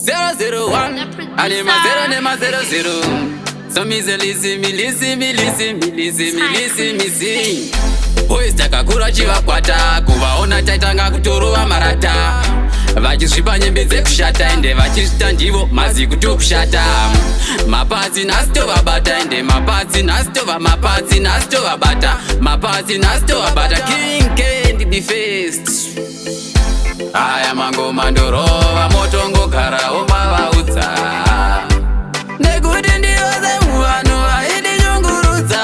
001 Anima 0 nema 00 So mize listen me sing Boys takakura chivakwata kuvaona taitanga kutorova marata vachizvipa nyembe dzekushata ende vachizvita ndivo mazi kutokushata mapadzi nhasi tovabata ende mapadzi nhasi tovabata mapadzi nhasi tovabata King Candy the first aya mangoma ndorova motongogarawo mavaudza nekuti ndiyoze muvanhu vaindinyungurudza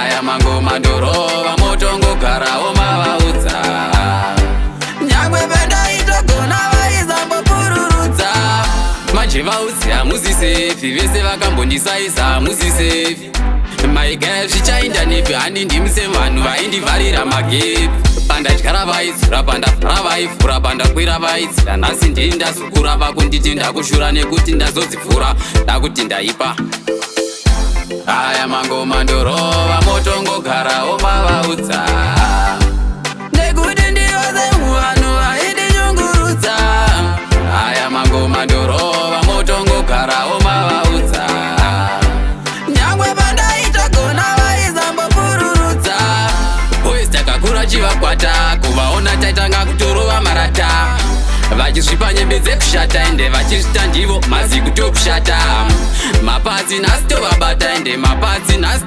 aya mangoma ndorova motongogarawo mavaudza nyangwe pendaitogona vaizambopururudza manje vaudzi hamuzi sefi vese vakambondisaisa hamuzi sefi maigaya zvichainda nepi handi ndimi sevanhu vaindivharira magepi pandatyara vaidzura pandavhara vaivhura pandakwira vaidzira nhasi ndii ndazukura vakunditi ndakushura nekuti ndazodzivhura ndakuti ndaipa aya mangoma ndorova motongogarawo mavaudza nekuti ndiyoze muvanhu vaindinyungurudza aya mangoma ndorova motongogarawo mavaudza nyangwe pandaitogona vaizambopururudza boys takakura chivakwata kuvaona taitanga kutorova marata vachizvipa nyembe dzekushata ende vachizvita ndivo mazi kutokushata mapadzi nhasi tovabata ende mapadzi nhasi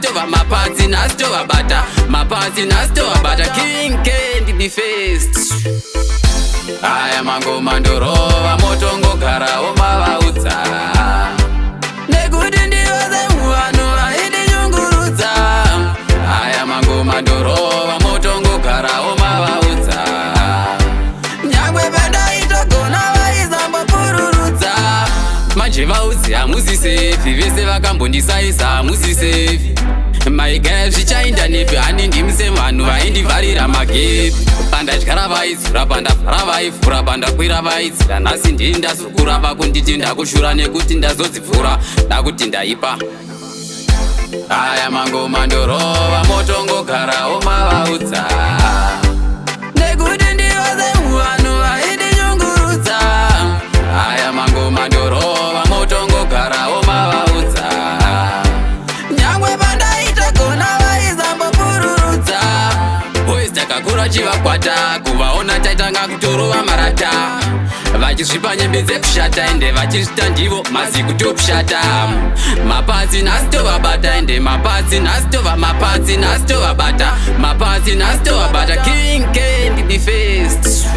tovabata mapadzi nhasi tovabata King Candy the first aya mangoma ndorova motongogarawo mavaudza nekuti ndiyoze muvanhu vaindinyungurudza aya mangoma ndorova motongogarawo mavaudza nyangwe pendaitogona vaizambopururudza manje vaudzi hamuzi sefi vese vakambondisaisa hamuzi sefi maigaya zvichainda nepi hani ndimi sevanhu vaindivharira magepi pandatyara vaidzura pandavhara vaivhura pandakwira vaidzira nhasi ndii ndazukura vakunditi ndakushura nekuti ndazodzivhura ndakuti ndaipa aya mangoma ndorova motongogarawo mavaudza nekuti ndiyoze muvanhu vaindinyungurudza aya mangoma ndorova motongogarawo mavaudza nyangwe pandaitogona vaizambopururudza boys takakura chivakwata kuvaona taitanga kutorova marata vachizvipa nyembe dzekushata ende vachizvita ndivo mazi kutokushata mapadzi nhasi tovabata ende mapadzi nhasi tovabata mapadzi nhasi tovabata King Candy the first